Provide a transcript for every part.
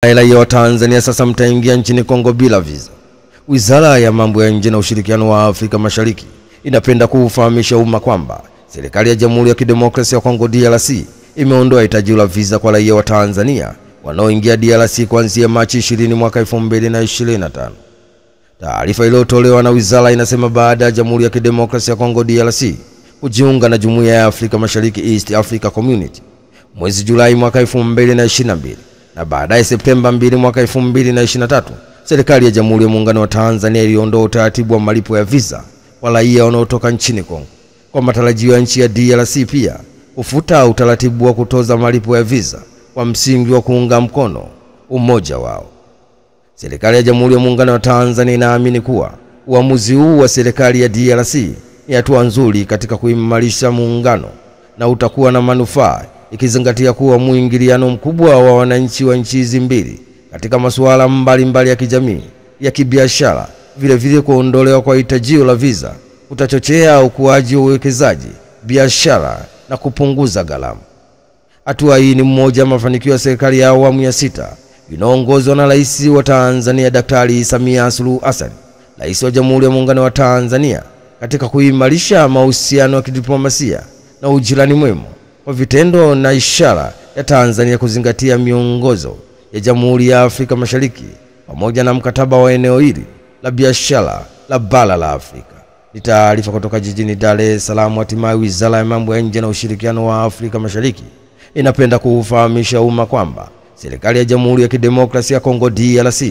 Raia wa Tanzania sasa mtaingia nchini Kongo bila visa. Wizara ya mambo ya nje na ushirikiano wa Afrika Mashariki inapenda kuufahamisha umma kwamba serikali ya Jamhuri ya Kidemokrasia ya Kongo DRC imeondoa hitaji la visa kwa raia wa Tanzania wanaoingia DRC kuanzia Machi 20 mwaka 2025. Taarifa iliyotolewa na wizara inasema baada ya Jamhuri ya Kidemokrasia ya Kongo DRC kujiunga na Jumuiya ya Afrika Mashariki East Africa Community mwezi Julai mwaka 2022 na baadaye Septemba 2 mwaka 2023, serikali ya Jamhuri ya Muungano wa Tanzania iliondoa utaratibu wa malipo ya visa kwa raia wanaotoka nchini Kongo. Kwa matarajio ya nchi ya DRC pia kufuta utaratibu wa kutoza malipo ya visa kwa msingi wa kuunga mkono umoja wao. Serikali ya Jamhuri ya Muungano wa Tanzania inaamini kuwa uamuzi huu wa serikali ya DRC ni hatua nzuri katika kuimarisha muungano na utakuwa na manufaa, ikizingatia kuwa muingiliano mkubwa wa wananchi wa nchi hizi mbili katika masuala mbalimbali ya kijamii, ya kibiashara, vile kuondolewa kwa hitajio la visa utachochea ukuaji wa uwekezaji, biashara na kupunguza gharama. Hatua hii ni mmoja wa mafanikio ya serikali ya awamu ya 6 inayoongozwa na Rais wa Tanzania Daktari Samia Suluhu Hassan, Rais wa Jamhuri ya Muungano wa Tanzania, katika kuimarisha mahusiano ya kidiplomasia na ujirani mwema kwa vitendo na ishara ya Tanzania kuzingatia miongozo ya Jamhuri ya Afrika Mashariki pamoja na mkataba wa eneo hili la biashara la bara la Afrika. Ni taarifa kutoka jijini Dar es Salaam. Hatimaye Wizara ya Mambo ya Nje na Ushirikiano wa Afrika Mashariki inapenda kuufahamisha umma kwamba serikali ya Jamhuri ya Kidemokrasia ya Kongo DRC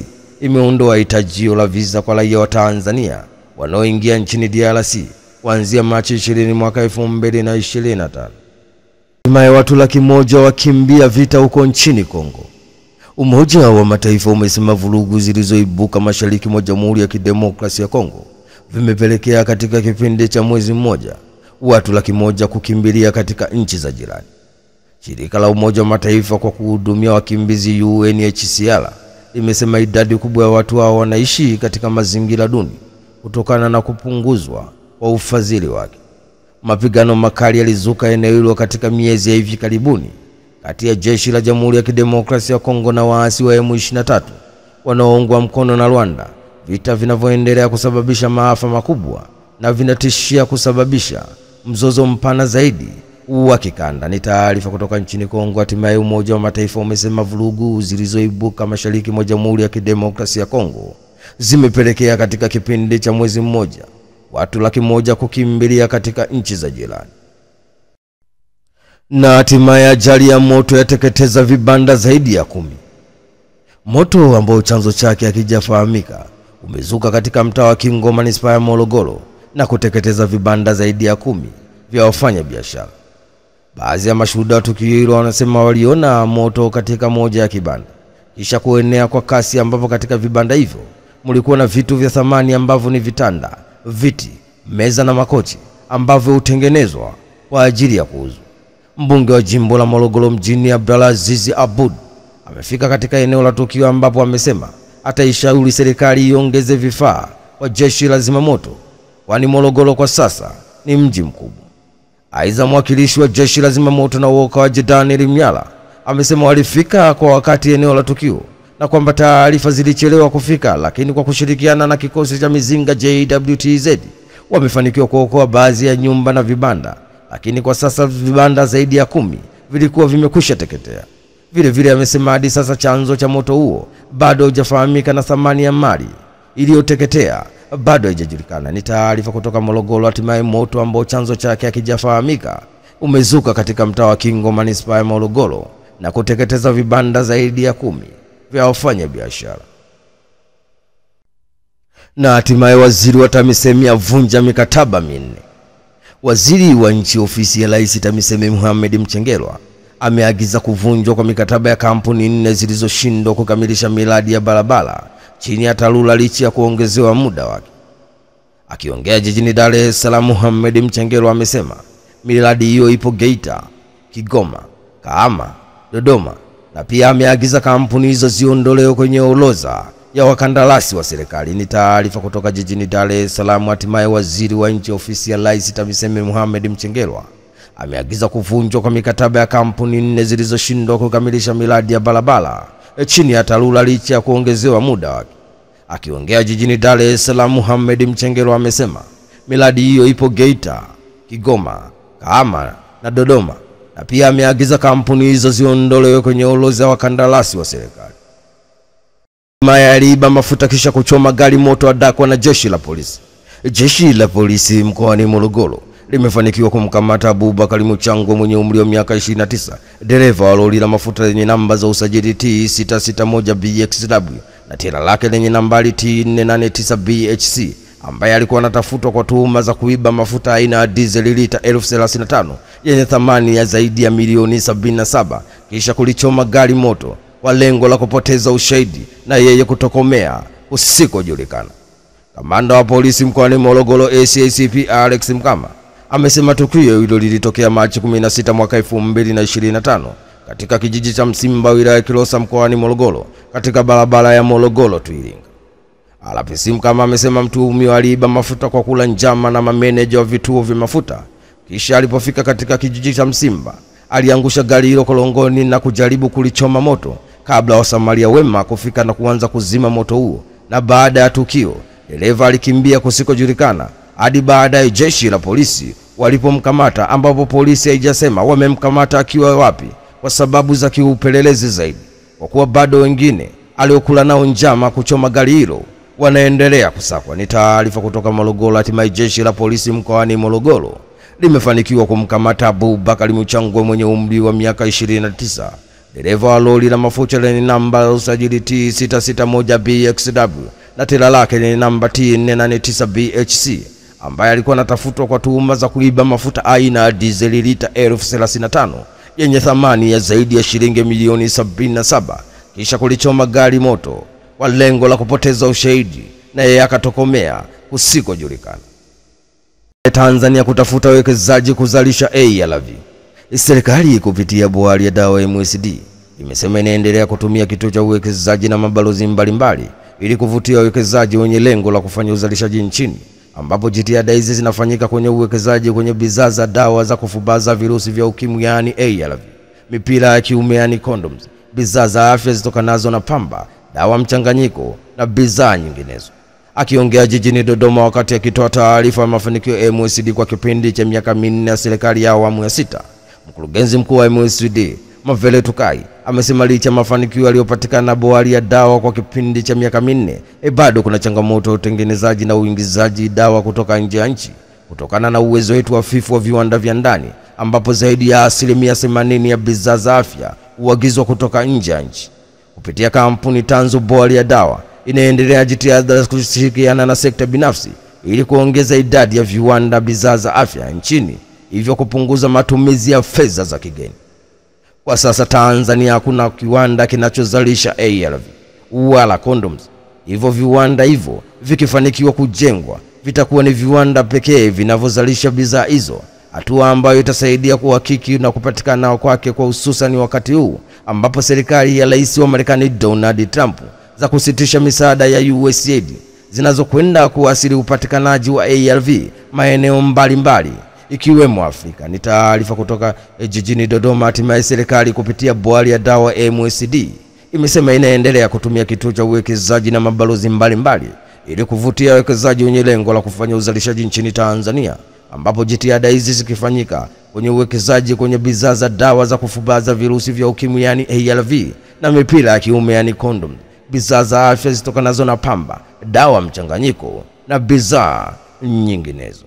imeondoa hitajio la visa kwa raia wa Tanzania wanaoingia nchini DRC kuanzia Machi 20 mwaka 2025. Hatimaye watu 100,000 wakimbia vita huko nchini Kongo. Umoja wa Mataifa umesema vurugu zilizoibuka mashariki mwa Jamhuri ya Kidemokrasia ya Kongo vimepelekea katika kipindi cha mwezi mmoja watu 100,000 kukimbilia katika nchi za jirani. Shirika la Umoja wa Mataifa kwa kuhudumia wakimbizi UNHCR limesema idadi kubwa ya watu hao wanaishi katika mazingira duni kutokana na kupunguzwa kwa ufadhili wake. Mapigano makali yalizuka eneo hilo katika miezi ya hivi karibuni kati ya jeshi la Jamhuri ya Kidemokrasia ya Kongo na waasi wa M23 wanaoungwa mkono na Rwanda, vita vinavyoendelea kusababisha maafa makubwa na vinatishia kusababisha mzozo mpana zaidi wa kikanda. Ni taarifa kutoka nchini Kongo. Hatimaye Umoja wa Mataifa umesema vurugu zilizoibuka mashariki mwa Jamhuri ya Kidemokrasia ya Kongo zimepelekea katika kipindi cha mwezi mmoja watu 100,000 kukimbilia katika nchi za jirani. Na hatimaye ajali ya moto yateketeza vibanda zaidi ya 10. Moto ambao chanzo chake hakijafahamika umezuka katika mtaa wa Kingo, manispaa ya Morogoro, na kuteketeza vibanda zaidi ya 10 vya wafanya biashara. Baadhi ya mashuhuda wa tukio hilo wanasema waliona moto katika moja ya kibanda kisha kuenea kwa kasi, ambapo katika vibanda hivyo mlikuwa na vitu vya thamani ambavyo ni vitanda, viti, meza na makochi ambavyo hutengenezwa kwa ajili ya kuuzwa. Mbunge wa jimbo la Morogoro mjini Abdulaziz Abud amefika katika eneo la tukio, ambapo amesema ataishauri serikali iongeze vifaa kwa jeshi la zimamoto, kwani Morogoro kwa sasa ni mji mkubwa. Aidha, mwakilishi wa jeshi la zimamoto na uokoaji Daniel Mnyala amesema walifika kwa wakati eneo la tukio na kwamba taarifa zilichelewa kufika, lakini kwa kushirikiana na kikosi cha mizinga JWTZ wamefanikiwa kuokoa baadhi ya nyumba na vibanda, lakini kwa sasa vibanda zaidi ya 10 vilikuwa vimekwisha teketea. Vile amesema hadi sasa chanzo cha moto huo bado hujafahamika na thamani ya mali iliyoteketea bado haijajulikana. Ni taarifa kutoka Morogoro. Hatimaye moto ambao chanzo chake hakijafahamika umezuka katika mtaa wa Kingo, manispaa ya Morogoro, na kuteketeza vibanda zaidi ya 10 vya wafanya biashara. Na hatimaye waziri wa TAMISEMI avunja mikataba 4. Waziri wa nchi ofisi ya Rais TAMISEMI Mohamed Mchengerwa ameagiza kuvunjwa kwa mikataba ya kampuni 4 zilizoshindwa kukamilisha miradi ya barabara chini ya TARURA licha ya kuongezewa muda wake. Akiongea jijini Dar es Salaam, Mohamed Mchengerwa amesema miradi hiyo ipo Geita, Kigoma, Kahama, Dodoma, na pia ameagiza kampuni hizo ziondolewe kwenye orodha ya wakandarasi wa serikali. Ni taarifa kutoka jijini Dar es Salaam. Hatimaye waziri wa nchi ofisi ya Rais TAMISEMI Mohamed Mchengerwa ameagiza kuvunjwa kwa mikataba ya kampuni 4 zilizoshindwa kukamilisha miradi ya barabara chini ya TARURA licha ya kuongezewa muda wake. Akiongea jijini Dar es Salaam, Mohamed Mchengerwa amesema miradi hiyo ipo Geita, Kigoma, Kahama na Dodoma, na pia ameagiza kampuni hizo ziondolewe kwenye orodha ya wakandarasi wa serikali. Maya aliiba mafuta kisha kuchoma gari moto adakwa na jeshi la polisi. Jeshi la polisi mkoani Morogoro limefanikiwa kumkamata Abubakar Muchangwa mwenye umri wa miaka 29, dereva wa lori la mafuta lenye namba za usajili T661BXW na tela lake lenye nambari T489BHC, ambaye alikuwa anatafutwa kwa tuhuma za kuiba mafuta aina ya diesel lita 1035 yenye thamani ya zaidi ya milioni 77 kisha kulichoma gari moto kwa lengo la kupoteza ushahidi na yeye kutokomea usikojulikana. Kamanda wa polisi mkoani Morogoro SACP Alex Mkama amesema tukio hilo lilitokea Machi 16 mwaka 2025 katika kijiji cha Msimba wilaya Kilosa mkoani Morogoro katika barabara ya Morogoro Twilinga. RPC Mkama amesema mtuhumiwa aliiba mafuta kwa kula njama na mameneja wa vituo vya mafuta, kisha alipofika katika kijiji cha Msimba aliangusha gari hilo kolongoni na kujaribu kulichoma moto kabla wasamaria wema kufika na kuanza kuzima moto huo, na baada ya tukio dereva alikimbia kusikojulikana hadi baadaye jeshi la polisi walipomkamata, ambapo polisi haijasema wamemkamata akiwa wapi kwa sababu za kiupelelezi zaidi, kwa kuwa bado wengine aliokula nao njama kuchoma gari hilo wanaendelea kusakwa. Ni taarifa kutoka Morogoro. Hatimaye jeshi la polisi mkoani Morogoro limefanikiwa kumkamata Abubakar Muchangwa mwenye umri wa miaka 29, dereva wa lori la mafuta lenye namba ya usajili T661BXW na tela lake lenye namba T489BHC, ambaye alikuwa anatafutwa kwa tuhuma za kuiba mafuta aina ya diesel lita 1035 yenye thamani ya zaidi ya shilingi milioni 77 kisha kulichoma gari moto kwa lengo la kupoteza ushahidi na yeye akatokomea usikojulikana. Tanzania kutafuta wekezaji kuzalisha ARV. Serikali kupitia bohari ya dawa MSD imesema inaendelea kutumia kituo cha uwekezaji na mabalozi mbalimbali ili kuvutia wekezaji wenye lengo la kufanya uzalishaji nchini, ambapo jitihada hizi zinafanyika kwenye uwekezaji kwenye bidhaa za dawa za kufubaza virusi vya ukimwi yani ARV, mipira ya kiume yani condoms, bidhaa za afya zitokanazo na pamba, dawa mchanganyiko na bidhaa nyinginezo. Akiongea jijini Dodoma wakati akitoa taarifa ya mafanikio ya MSD kwa kipindi cha miaka 4 ya serikali ya awamu ya 6, mkurugenzi mkuu wa MSD Mavele Tukai amesema licha mafanikio yaliyopatikana na bohari ya dawa kwa kipindi cha miaka 4, bado kuna changamoto ya utengenezaji na uingizaji dawa kutoka nje ya nchi kutokana na uwezo wetu hafifu wa viwanda vya ndani, ambapo zaidi ya 80% ya bidhaa za afya huagizwa kutoka nje ya nchi. Kupitia kampuni tanzu, bohari ya dawa inaendelea jitihada za kushirikiana na sekta binafsi ili kuongeza idadi ya viwanda bidhaa za afya nchini, hivyo kupunguza matumizi ya fedha za kigeni. Kwa sasa Tanzania hakuna kiwanda kinachozalisha ARV wala condoms. Hivyo viwanda hivyo vikifanikiwa kujengwa vitakuwa ni viwanda pekee vinavyozalisha bidhaa hizo, hatua ambayo itasaidia kuhakiki na kupatikana kwake kwa hususan wakati huu ambapo serikali ya Rais wa Marekani Donald Trump za kusitisha misaada ya USAID zinazokwenda kuasili upatikanaji wa ARV maeneo mbalimbali ikiwemo Afrika. Ni taarifa kutoka jijini Dodoma. Hatimaye serikali kupitia bohari ya dawa MSD imesema inaendelea kutumia kituo cha uwekezaji na mabalozi mbalimbali ili kuvutia wekezaji wenye lengo la kufanya uzalishaji nchini Tanzania, ambapo jitihada hizi zikifanyika kwenye uwekezaji kwenye bidhaa za dawa za kufubaza virusi vya ukimwi yani ARV na mipira ya kiume yani condom, bidhaa za afya zitokanazo na pamba, dawa mchanganyiko na bidhaa nyinginezo.